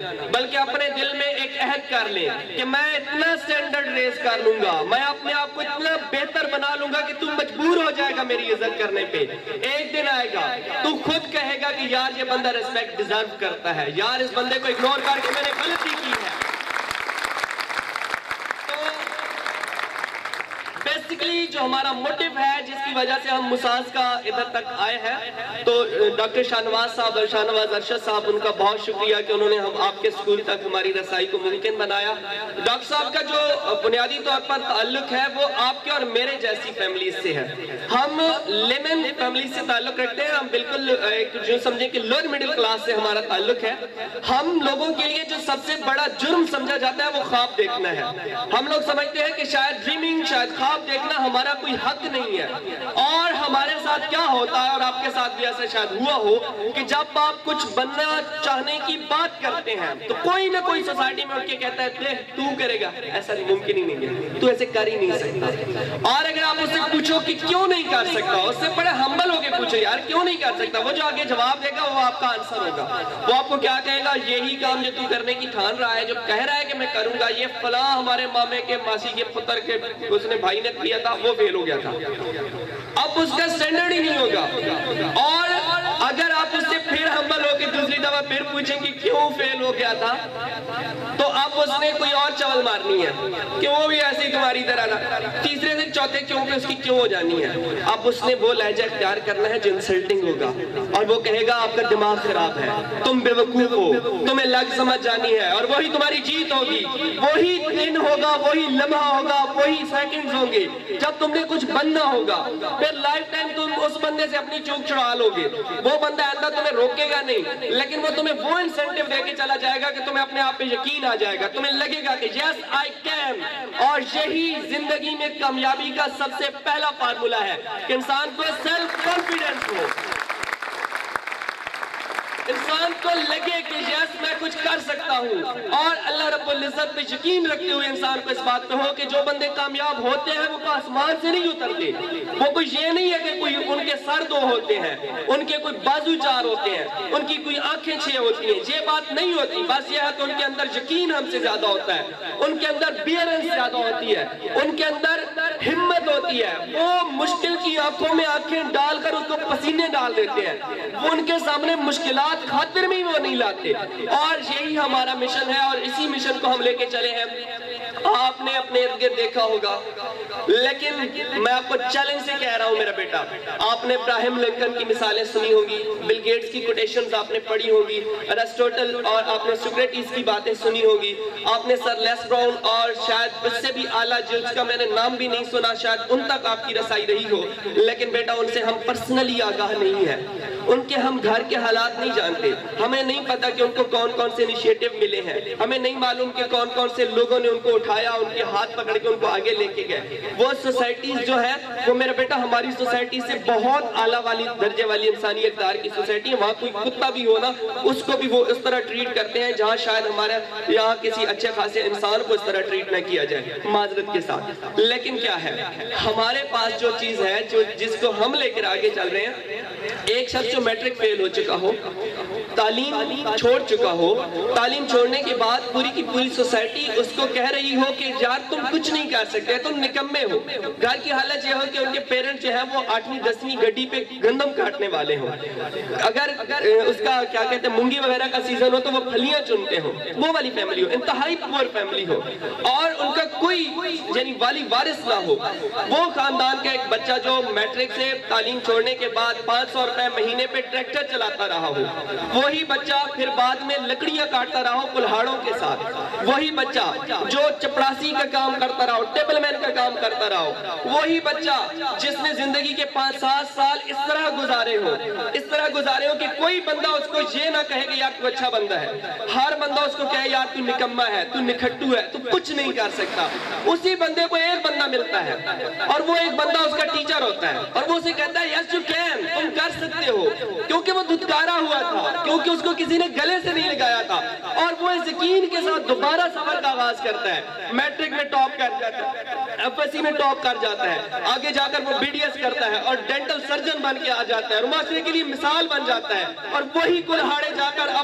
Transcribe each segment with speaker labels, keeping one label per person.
Speaker 1: بلکہ اپنے دل میں ایک عہد کر لیں کہ میں اتنا سٹینڈرڈ ریز کر لوں گا، میں اپنے آپ کو اتنا بہتر بنا لوں گا کہ تم مجبور ہو جائے گا میری عزت کرنے پہ۔ ایک دن آئے گا تو خود کہے گا کہ یار یہ بندہ ریسپیکٹ ڈیزرو کرتا ہے، یار اس بندے کو اگنور کر کے میں نے غلطی کی ہے۔ بیسیکلی جو ہمارا موٹیو ہے جس کی وجہ سے ہم مساز کا ادھر تک آئے ہیں، تو ڈاکٹر شاہنواز صاحب اور شاہنواز ارشد صاحب، ان کا بہت شکریہ کہ انہوں نے ہم آپ کے سکول تک ہماری رسائی کو ممکن بنایا۔ ڈاکٹر صاحب کا جو بنیادی طور پر تعلق ہے وہ آپ کے اور میرے جیسی فیملیز سے ہے۔ ہم لیمن فیملی سے تعلق رکھتے ہیں، ہم بالکل جو سمجھیں کہ لوور مڈل کلاس سے ہمارا تعلق ہے۔ ہم لوگوں کے لیے جو سب سے بڑا جرم سمجھا جاتا ہے وہ خواب دیکھنا ہے۔ ہم لوگ سمجھتے ہیں کہ شاید ڈریمنگ، شاید خواب دیکھنا ہمارا کوئی حق نہیں ہے، اور ہمارے ساتھ کیا ہوتا ہے، اور آپ کے ساتھ بھی ایسا شاید ہوا ہو کہ جب آپ کچھ بننا چاہنے کی بات کرتے ہیں تو کوئی نہ کوئی سوسائٹی میں اٹھ کے کہتا ہے تو کرے گا، ایسا ممکن ہی نہیں ہے، تو ایسے کر ہی نہیں سکتا۔ اور اگر آپ اس سے پوچھو کہ کیوں نہیں کر سکتا، اس سے بڑے ہمبل ہو کے پوچھو یار کیوں نہیں کر سکتا، وہ جو آگے جواب دے گا وہ آپ کا آنسر ہوگا۔ وہ آپ کو کیا کہے گا، یہی کام جو تو کرنے کی ٹھان رہا ہے، جو کہہ رہا ہے کہ میں کروں گا، یہ فلاں ہمارے مامے کے ماسی کے پتر کے اس نے بھائی نے کیا تھا، وہ فیل ہو گیا تھا، اب اس کا سٹینڈرڈ ہی نہیں ہوگا۔ اور اگر آپ اس سے پھر ہمبل ہو کے دوسری دفعہ پھر پوچھیں کہ کیوں فیل ہو گیا تھا، تو اب اس نے کوئی اور چول مارنی ہے کہ وہ بھی ایسے ہی تمہاری طرح نہ، تیسرے سے چوتھے کیوں پہ اس کی کیوں ہو جانی ہے۔ اب اس نے وہ لہجہ اختیار کرنا ہے جو انسلٹنگ ہوگا، اور وہ کہے گا آپ کا دماغ خراب ہے، تم بے وقوف ہو، تمہیں لگ سمجھ جانی ہے، اور وہی تمہاری جیت ہوگی، وہی دن ہوگا، وہی لمحہ ہوگا، وہی سیکنڈز ہوں گے جب تم نے کچھ بننا ہوگا۔ پھر لائف ٹائم تم اس بندے سے اپنی چوک چھڑا لو گے، وہ بندہ آئندہ تمہیں روکے گا نہیں، لیکن وہ تمہیں وہ انسینٹیو دے کے چلا جائے گا کہ تمہیں اپنے آپ پہ یقین آ جائے گا، تمہیں لگے گا کہ یس آئی کین۔ اور یہی زندگی میں کامیابی کا سب سے پہلا فارمولہ ہے کہ انسان کو سیلف کانفیڈنس ہو، انسان کو لگے کہ یس میں کچھ کر سکتا ہوں، اور اللہ رب العزت پہ یقین رکھتے ہوئے انسان کو اس بات پہ ہو کہ جو بندے کامیاب ہوتے ہیں وہ آسمان سے نہیں اترتے، وہ کوئی یہ نہیں ہے کہ کوئی ان کے سر دو ہوتے ہیں، ان کے کوئی بازو چار ہوتے ہیں، ان کی کوئی آنکھیں چھ ہوتی ہیں، یہ بات نہیں ہوتی۔ بس یہ ہے کہ ان کے اندر یقین ہم سے زیادہ ہوتا ہے، ان کے اندر بیئرنس زیادہ ہوتی ہے، ان کے اندر ہمت ہوتی ہے، وہ مشکل کی آنکھوں میں آنکھیں ڈال کر اس کو پسینے ڈال دیتے ہیں، وہ ان کے سامنے مشکلات خاطر میں وہ نہیں لاتے۔ اور یہی ہمارا مشن ہے، اور اسی مشن کو ہم لے کے چلے ہیں۔ آپ نے اپنے ارد گرد دیکھا ہوگا، لیکن میں آپ کو چیلنج سے کہہ رہا ہوں میرا بیٹا، آپ نے ابراہیم لنکن کی مثالیں سنی ہوگی، بل گیٹس کی کوٹیشنز آپ نے پڑھی ہوگی، ایرسٹوٹل اور آپ نے سوکریٹس کی باتیں سنی ہوگی، آپ نے سر لیس براؤن اور شاید اس سے بھی اعلیٰ جس کا میں نے نام بھی نہیں سنا، شاید ان تک آپ کی رسائی رہی ہو، لیکن بیٹا ان سے ہم پرسنلی آگاہ نہیں ہیں، ان کے ہم گھر کے حالات نہیں جانتے، ہمیں نہیں پتا کہ ان کو کون کون سے انیشیٹو ملے ہیں، ہمیں نہیں معلوم کہ کون کون سے لوگوں نے ان کو اٹھایا، ان کے ہاتھ پکڑ کے ان کو آگے لے کے گئے۔ وہ سوسائٹیز جو ہے وہ میرا بیٹا ہماری سوسائٹی سے بہت اعلیٰ والی درجے والی انسانی اقدار کی سوسائٹی ہے، وہاں کوئی کتا بھی ہونا اس کو بھی وہ اس طرح ٹریٹ کرتے ہیں جہاں شاید ہمارے یہاں کسی اچھے خاصے انسان کو اس طرح ٹریٹ نہ کیا جائے، معذرت کے ساتھ۔ لیکن کیا ہے ہمارے پاس جو چیز ہے جس کو ہم لے کر آگے چل رہے ہیں، ایک شخص جو میٹرک فیل ہو چکا ہو، تعلیم چھوڑ چکا ہو، تعلیم چھوڑنے کے بعد پوری کی پوری سوسائٹی اس کو کہہ رہی ہو کہ یار تم کچھ نہیں کر سکتے، تم نکمے ہو، گھر کی حالت یہ ہو کہ ان کے پیرنٹ جو ہے وہ 8ویں 10ویں گڈی پہ گندم کاٹنے والے ہوں، اگر اس کا کیا کہتے ہیں مونگی وغیرہ کا سیزن ہو تو وہ پھلیاں چنتے ہوں، وہ والی فیملی ہو، انتہائی پور فیملی ہو، اور ان کا کوئی یعنی والی وارث نہ ہو۔ وہ خاندان کا ایک بچہ جو میٹرک سے تعلیم چھوڑنے کے بعد 500 روپے مہینے پہ ٹریکٹر چلاتا رہا ہو، وہی بچہ پھر بعد میں لکڑیاں کاٹتا رہا ہو کلہاڑوں کے ساتھ، وہی بچہ جو چپڑاسی کا کام کرتا رہا ہو، ٹیبل مین کا کام کرتا رہا ہو، وہی بچہ جس نے زندگی کے 5-7 سال اس طرح گزارے ہو کہ کوئی بندہ اس کو یہ نہ کہے کہ یار تو اچھا بندہ ہے، ہر بندہ اس کو کہے یار تو نکمہ ہے، تو نکھٹو ہے، تو کچھ نہیں کر سکتا۔ اسی بندے کو ایک بندہ ملتا ہے اور وہ ایک بندہ اس کا ٹیچر ہوتا ہے، اور وہ اسے کہتا ہے یس یو کین، تم کر سکتے ہو، کیونکہ وہ دھتکارا ہوا تھا، کیونکہ اس کو کسی نے گلے سے نہیں لگایا تھا، اور وہ اس یقین کے ساتھ دوبارہ سفر کا آغاز کرتا ہے، میٹرک میں ٹاپ کر جاتا ہے، FSC میں ٹاپ کر جاتا ہے, آگے جا کر وہ BDS کرتا ہے اور ڈینٹل سرجن بن کے آ جاتا ہے اور معاشرے کے لیے مثال بن جاتا ہے, اور وہی کلہاڑے جا کر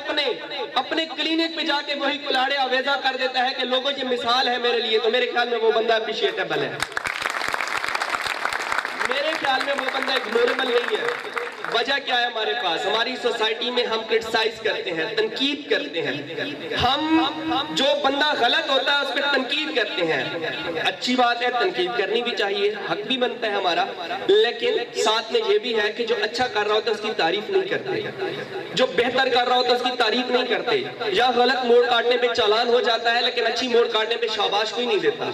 Speaker 1: اپنے کلینک پہ جا کے وہی کلہاڑے آویزہ کر دیتا ہے کہ لوگوں یہ مثال ہے میرے لیے, تو میرے خیال میں وہ بندہ اپریشیٹیبل ہے, میرے خیال میں وہ بندہ اگنوریبل نہیں ہے. وجہ کیا ہے ہمارے پاس؟ ہماری سوسائٹی میں ہم کرٹیسائز کرتے ہیں, تنقید کرتے ہیں, ہم جو بندہ غلط ہوتا ہے اس پہ تنقید کرتے ہیں. اچھی بات ہے, تنقید کرنی بھی چاہیے, حق بھی بنتا ہے ہمارا, لیکن ساتھ میں یہ بھی ہے کہ جو اچھا کر رہا ہوتا ہے اس کی تعریف نہیں کرتے, جو بہتر کر رہا ہوتا ہے اس کی تعریف نہیں کرتے, یا غلط موڑ کاٹنے پہ چالان ہو جاتا ہے لیکن اچھی موڑ کاٹنے پہ شاباش کوئی نہیں دیتا.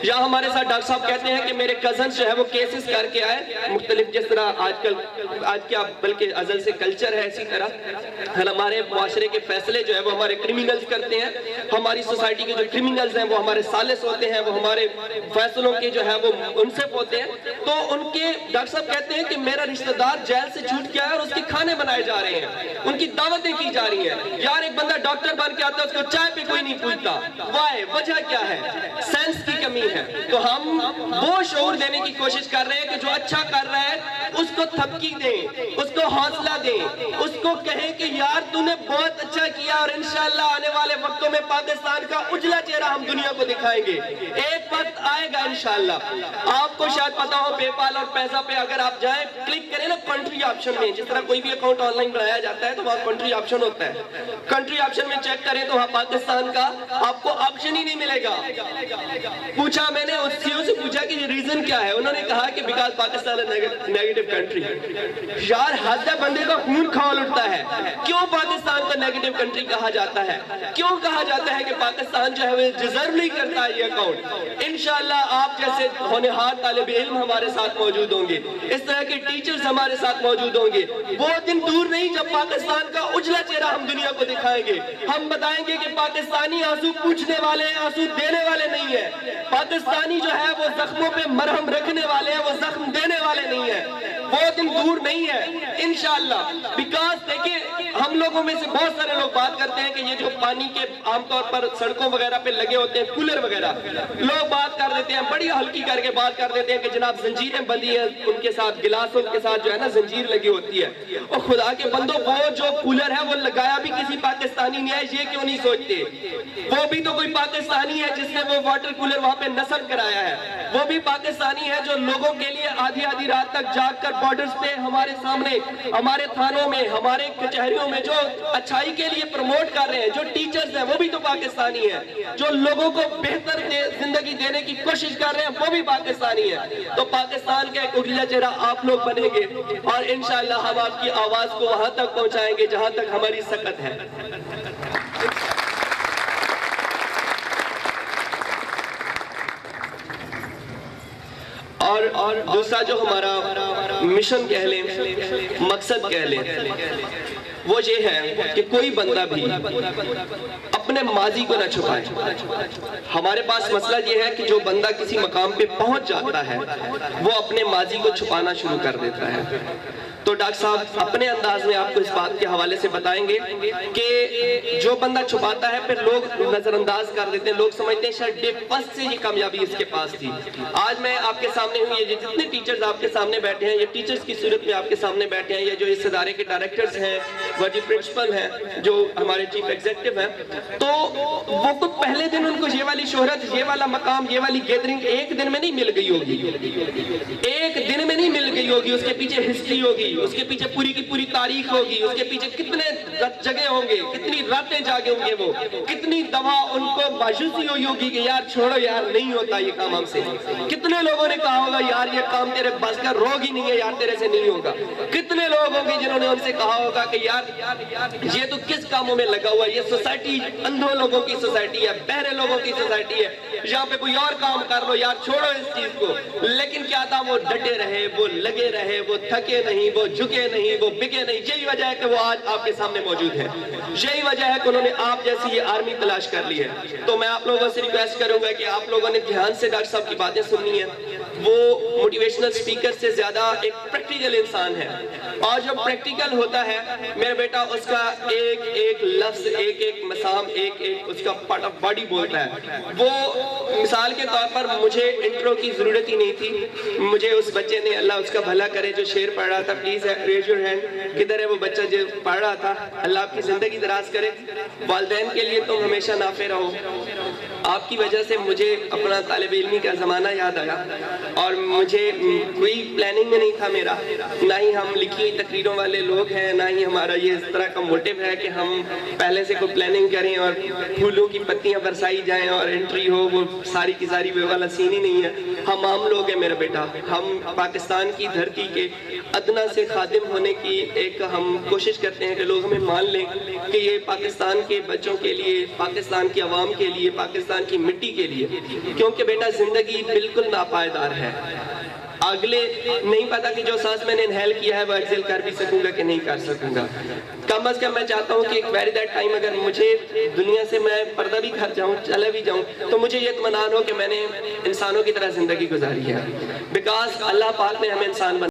Speaker 1: یا ہمارے ساتھ ڈاکٹر صاحب کہتے ہیں کہ میرے کزنز جو ہے وہ کیسز کر کے آئے مختلف, جس طرح آج کیا بلکہ ازل سے کلچر ہے, اسی طرح ہمارے معاشرے کے فیصلے جو ہے وہ ہمارے کرمینلز کرتے ہیں, ہماری سوسائٹی کے جو کرمینلز ہیں وہ ہمارے سالس ہوتے ہیں, وہ ہمارے فیصلوں کے جو ہے وہ منصف ہوتے ہیں. تو ان کے ڈاکٹر صاحب کہتے ہیں کہ میرا رشتہ دار جیل سے چھوٹ گیا ہے اور اس کے کھانے بنائے جا رہے ہیں, ان کی دعوتیں کی جا رہی ہیں. یار ایک بندہ ڈاکٹر بن کے آتا ہے, اس کو چائے پہ کوئی نہیں پوچھتا, وائے, وجہ کیا ہے؟ سینس کی کمی ہے. تو ہم وہ شعور دینے کی کوشش کر رہے ہیں کہ جو اچھا کر رہا ہے اس کو تھپکی دیں, اس کو حوصلہ دیں, اس کو کہیں کہ یار تو نے بہت اچھا کیا اور انشاءاللہ آنے والے وقتوں میں پاکستان کا اجلا چہرہ ہم دنیا کو دکھائیں گے. ایک وقت آئے گا انشاءاللہ. آپ کو شاید پتا ہو پے پال اور پیسہ پہ اگر آپ جائیں, کلک کریں نا کنٹری آپشن میں, جس طرح کوئی بھی اکاؤنٹ آن لائن بنایا جاتا ہے تو وہاں کنٹری آپشن ہوتا ہے, کنٹری آپشن میں چیک کریں تو وہاں پاکستان کا آپ کو آپشن ہی نہیں ملے گا. پوچھا میں نے اس CEO سے پوچھا کہ یہ ریزن کیا ہے, انہوں نے کہا کہ بیکاز پاکستان ہے نیگیٹو کنٹری. یار حد ہے, بندے کا خون کھول اٹھتا ہے. کیوں پاکستان کو نیگیٹو کنٹری کہا جاتا ہے؟ کیوں کہا جاتا ہے کہ پاکستان جو ہے وہ ڈیزرو نہیں کرتا یہ اکاؤنٹ؟ انشاءاللہ آپ جیسے ہونہار طالب علم ہمارے ساتھ موجود ہوں گے, اس طرح کے ٹیچرز ہمارے ساتھ موجود ہوں گے. وہ دن دور نہیں جب پاکستان کا اجلا چہرہ ہم دنیا کو دکھائیں گے. ہم بتائیں گے کہ پاکستانی آنسو پوچھنے والے ہیں, آنسو دینے والے نہیں ہیں. پاکستانی جو ہے وہ زخموں پہ مرہم رکھنے والے ہیں, وہ زخم دینے والے نہیں ہیں. وہ دن دور نہیں ہے انشاءاللہ. بیکاز دیکھیں ہم لوگوں میں سے بہت سارے لوگ بات کرتے ہیں کہ یہ جو پانی کے عام طور پر سڑکوں وغیرہ پہ لگے ہوتے ہیں کولر وغیرہ, لوگ بات کر دیتے ہیں, بڑی ہلکی کر کے بات کر دیتے ہیں کہ جناب زنجیریں بندھی ہیں, ان کے ساتھ گلاسوں کے ساتھ جو ہے نا زنجیر لگی ہوتی ہے. اور خدا کے بندوں, وہ جو کولر ہے وہ لگایا بھی کسی پاکستانی نہیں ہے, یہ کیوں نہیں سوچتے؟ وہ بھی تو کوئی پاکستانی ہے جس نے وہ واٹر کولر وہاں پہ نصب کرایا ہے. وہ بھی پاکستانی ہے جو لوگوں کے لیے آدھی آدھی رات تک جاگ کر بارڈرز پہ ہمارے سامنے, ہمارے تھانوں میں, ہمارے کچہریوں میں جو اچھائی کے لیے پروموٹ کر رہے ہیں. جو ٹیچرز ہیں وہ بھی تو پاکستانی ہیں, جو لوگوں کو بہتر زندگی دینے کی کوشش کر رہے ہیں وہ بھی پاکستانی ہیں. تو پاکستان کا ایک اجلا چہرہ آپ لوگ بنیں گے اور انشاءاللہ ہم آپ کی آواز کو وہاں تک پہنچائیں گے جہاں تک ہماری سکت ہے. اور دوسرا جو ہمارا مشن کہہ لیں, مقصد کہہ لیں, وہ یہ ہے کہ کوئی بندہ بھی اپنے ماضی کو نہ چھپائے. ہمارے پاس مسئلہ یہ ہے کہ جو بندہ کسی مقام پہ پہنچ جاتا ہے وہ اپنے ماضی کو چھپانا شروع کر دیتا ہے. تو ڈاکٹر صاحب اپنے انداز میں آپ کو اس بات کے حوالے سے بتائیں گے کہ جو بندہ چھپاتا ہے پھر لوگ نظر انداز کر دیتے ہیں, لوگ سمجھتے ہیں شاید ڈے فرسٹ سے یہ کامیابی اس کے پاس تھی. آج میں آپ کے سامنے ہوں, یہ جتنے ٹیچرز آپ کے سامنے بیٹھے ہیں یہ ٹیچرز کی صورت میں آپ کے سامنے بیٹھے ہیں, یہ جو اس ادارے کے ڈائریکٹرز ہیں, وہ جو پرنسپل ہیں, جو ہمارے چیف ایگزیکٹو ہیں, تو وہ کچھ پہلے دن ان کو یہ والی شہرت, یہ والا مقام, یہ والی گیدرنگ ایک دن میں نہیں مل گئی ہوگی, ایک دن میں نہیں مل گئی ہوگی. اس کے پیچھے ہسٹری ہوگی, اس کے پیچھے پوری کی پوری تاریخ ہوگی, اس کے پیچھے کتنے جگہ ہوں گے, کتنی راتیں جاگے ہوں گے, وہ کتنی دفعہ ان کو مایوسی ہوئی ہوگی کہ یار چھوڑو یار نہیں ہوتا یہ کام ہم سے. کتنے لوگوں نے کہا ہوگا یار یہ کام تیرے بس کا روگ ہی نہیں ہے یار, تیرے سے نہیں ہوگا. کتنے لوگ ہوں گے جنہوں نے ان سے کہا ہوگا کہ یار یہ تو کس کاموں میں لگا ہوا ہے, یہ سوسائٹی اندھوں لوگوں کی سوسائٹی ہے, بہرے لوگوں کی سوسائٹی ہے, یہاں پہ کوئی اور کام کر لو یار, چھوڑو اس چیز کو. لیکن کیا تھا, وہ ڈٹے رہے, وہ لگے رہے, وہ تھکے نہیں, وہ جھکے نہیں, وہ بکے نہیں. یہی وجہ ہے کہ وہ آج آپ کے سامنے موجود ہے, یہی وجہ ہے کہ انہوں نے آپ جیسی یہ آرمی تلاش کر لی ہے. تو میں آپ لوگوں سے ریکویسٹ کروں گا کہ آپ لوگوں نے دھیان سے ڈاکٹر صاحب کی باتیں سننی ہیں. وہ موٹیویشنل سپیکر سے زیادہ ایک پریکٹیکل انسان ہے. اور جو پریکٹیکل ہوتا ہے میرا بیٹا اس کا ایک ایک لفظ ایک ایک مسام ایک ایک اس کا پارٹ آف باڈی بولتا ہے. وہ مثال کے طور پر مجھے انٹرو کی ضرورت ہی نہیں تھی. مجھے اس بچے نے, اللہ اس کا بھلا کرے, جو شعر پڑھ رہا تھا, پلیز ریز یور ہینڈ, کدھر ہے وہ بچہ جو پڑھ رہا تھا, اللہ آپ کی زندگی دراز کرے. والدین کے لیے تم ہمیشہ نافع رہو. آپ کی وجہ سے مجھے اپنا طالب علمی کا زمانہ یاد آیا, اور مجھے کوئی پلاننگ میں نہیں تھا میرا, نہ ہی ہم لکھی ہوئی تقریروں والے لوگ ہیں, نہ ہی ہمارا یہ اس طرح کا موٹیو ہے کہ ہم پہلے سے کوئی پلاننگ کریں اور پھولوں کی پتیاں برسائی جائیں اور انٹری ہو, وہ ساری کی ساری وہ والا سین ہی نہیں ہے. ہم عام لوگ ہیں میرا بیٹا, ہم پاکستان کی دھرتی کے ادنا سے خادم ہونے کی ایک ہم کوشش کرتے ہیں کہ لوگ ہمیں مان لیں کہ یہ پاکستان کے بچوں کے لیے, پاکستان کی عوام کے لیے, پاکستان کی مٹی کے لیے, کیونکہ بیٹا زندگی بالکل ناپائیدار ہے. اگلے نہیں پتا کہ جو سانس میں نے انہیل کیا ہے وہ ایکسل کر بھی سکوں گا کہ نہیں کر سکوں گا. کم از کم میں چاہتا ہوں کہ ایک ویری دیٹ ٹائم اگر مجھے دنیا سے میں پردہ بھی کر جاؤں, چلا بھی جاؤں, تو مجھے یہ اطمینان ہو کہ میں نے انسانوں کی طرح زندگی گزاری ہے, بیکاز اللہ پاک نے ہمیں انسان بنا